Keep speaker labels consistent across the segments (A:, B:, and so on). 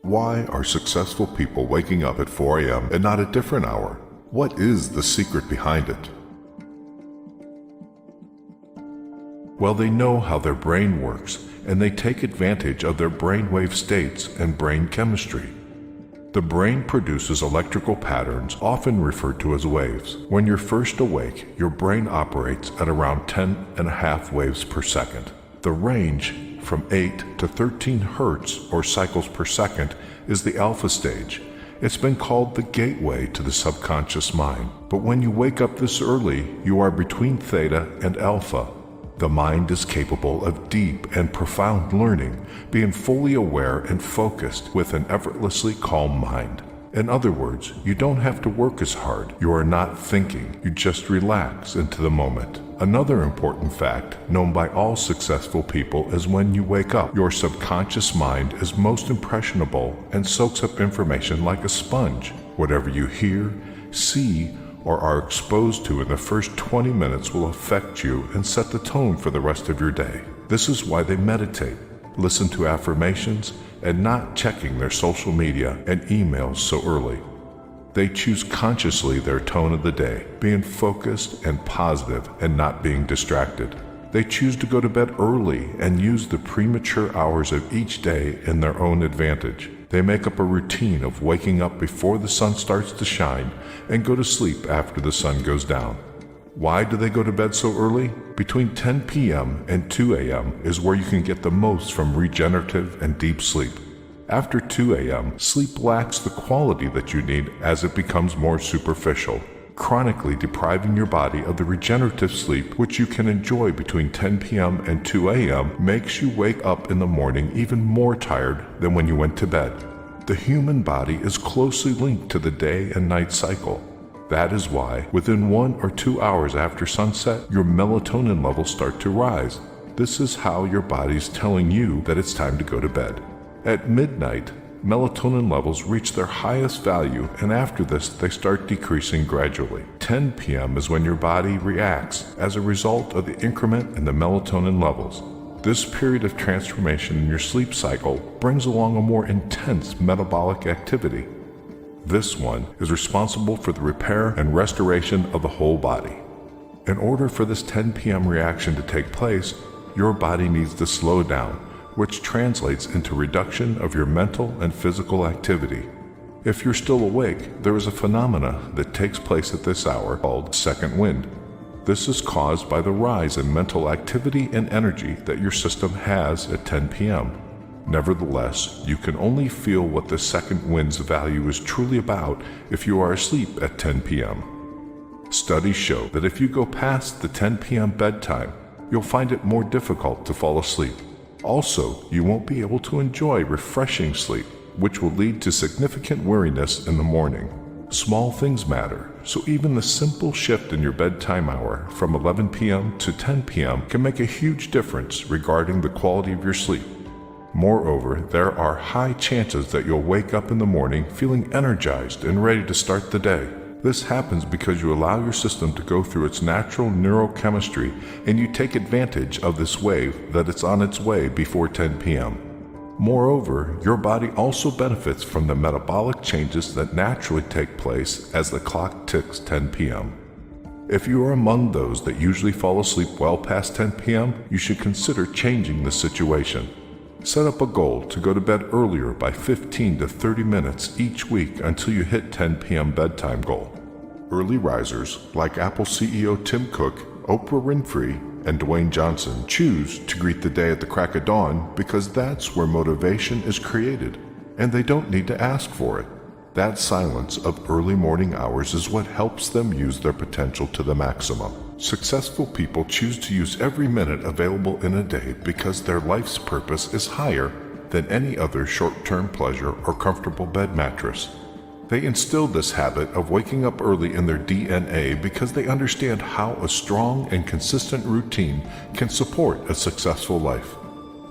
A: Why are successful people waking up at 4 a.m. and not a different hour? What is the secret behind it? Well, they know how their brain works, and they take advantage of their brainwave states and brain chemistry. The brain produces electrical patterns, often referred to as waves. When you're first awake, your brain operates at around 10.5 waves per second. The range from 8 to 13 hertz, or cycles per second, is the alpha stage. It's been called the gateway to the subconscious mind. But when you wake up this early, you are between theta and alpha. The mind is capable of deep and profound learning, being fully aware and focused with an effortlessly calm mind. In other words, you don't have to work as hard. You are not thinking. You just relax into the moment. Another important fact known by all successful people is when you wake up, your subconscious mind is most impressionable and soaks up information like a sponge. Whatever you hear, see, or are exposed to in the first 20 minutes will affect you and set the tone for the rest of your day. This is why they meditate, listen to affirmations, and not checking their social media and emails so early. They choose consciously their tone of the day, being focused and positive and not being distracted. They choose to go to bed early and use the premature hours of each day in their own advantage. They make up a routine of waking up before the sun starts to shine and go to sleep after the sun goes down. Why do they go to bed so early? Between 10 p.m. and 2 a.m. is where you can get the most from regenerative and deep sleep. After 2 a.m., sleep lacks the quality that you need as it becomes more superficial, chronically depriving your body of the regenerative sleep which you can enjoy between 10 p.m. and 2 a.m. makes you wake up in the morning even more tired than when you went to bed. The human body is closely linked to the day and night cycle. That is why, within 1 or 2 hours after sunset, your melatonin levels start to rise. This is how your body's telling you that it's time to go to bed. At midnight, melatonin levels reach their highest value, and after this, they start decreasing gradually. 10 p.m. is when your body reacts as a result of the increment in the melatonin levels. This period of transformation in your sleep cycle brings along a more intense metabolic activity. This one is responsible for the repair and restoration of the whole body. In order for this 10 p.m. reaction to take place, your body needs to slow down, which translates into reduction of your mental and physical activity. If you're still awake, there is a phenomena that takes place at this hour called second wind. This is caused by the rise in mental activity and energy that your system has at 10 p.m. Nevertheless, you can only feel what the second wind's value is truly about if you are asleep at 10 p.m. Studies show that if you go past the 10 p.m. bedtime, you'll find it more difficult to fall asleep. Also, you won't be able to enjoy refreshing sleep, which will lead to significant weariness in the morning. Small things matter, so even the simple shift in your bedtime hour from 11 p.m. to 10 p.m. can make a huge difference regarding the quality of your sleep. Moreover, there are high chances that you'll wake up in the morning feeling energized and ready to start the day. This happens because you allow your system to go through its natural neurochemistry and you take advantage of this wave that it's on its way before 10 p.m. Moreover, your body also benefits from the metabolic changes that naturally take place as the clock ticks 10 p.m. If you are among those that usually fall asleep well past 10 p.m., you should consider changing the situation. Set up a goal to go to bed earlier by 15 to 30 minutes each week until you hit 10 p.m. bedtime goal. Early risers like Apple CEO Tim Cook, Oprah Winfrey, and Dwayne Johnson choose to greet the day at the crack of dawn because that's where motivation is created, and they don't need to ask for it. That silence of early morning hours is what helps them use their potential to the maximum. Successful people choose to use every minute available in a day because their life's purpose is higher than any other short-term pleasure or comfortable bed mattress. They instill this habit of waking up early in their DNA because they understand how a strong and consistent routine can support a successful life.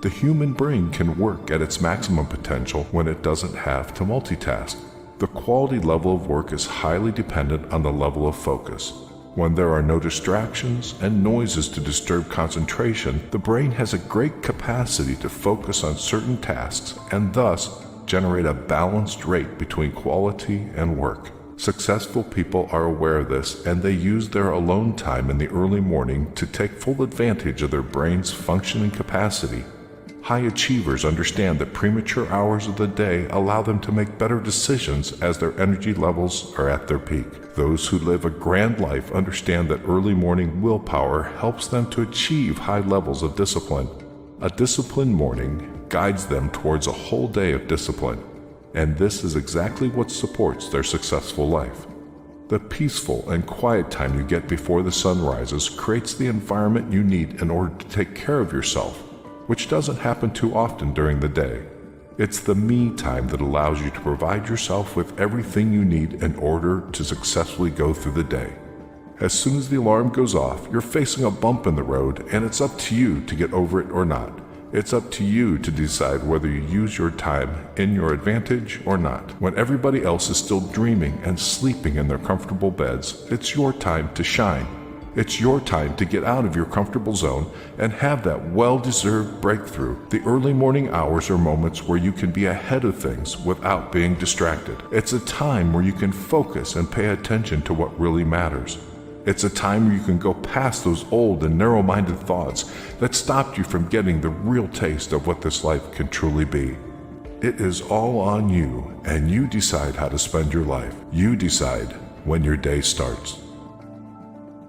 A: The human brain can work at its maximum potential when it doesn't have to multitask. The quality level of work is highly dependent on the level of focus. When there are no distractions and noises to disturb concentration, the brain has a great capacity to focus on certain tasks and thus generate a balanced rate between quality and work. Successful people are aware of this, and they use their alone time in the early morning to take full advantage of their brain's functioning capacity. High achievers understand that premature hours of the day allow them to make better decisions as their energy levels are at their peak. Those who live a grand life understand that early morning willpower helps them to achieve high levels of discipline. A disciplined morning guides them towards a whole day of discipline, and this is exactly what supports their successful life. The peaceful and quiet time you get before the sun rises creates the environment you need in order to take care of yourself, which doesn't happen too often during the day. It's the me time that allows you to provide yourself with everything you need in order to successfully go through the day. As soon as the alarm goes off, you're facing a bump in the road, and it's up to you to get over it or not. It's up to you to decide whether you use your time in your advantage or not. When everybody else is still dreaming and sleeping in their comfortable beds, it's your time to shine. It's your time to get out of your comfortable zone and have that well-deserved breakthrough. The early morning hours are moments where you can be ahead of things without being distracted. It's a time where you can focus and pay attention to what really matters. It's a time where you can go past those old and narrow-minded thoughts that stopped you from getting the real taste of what this life can truly be. It is all on you, and you decide how to spend your life. You decide when your day starts.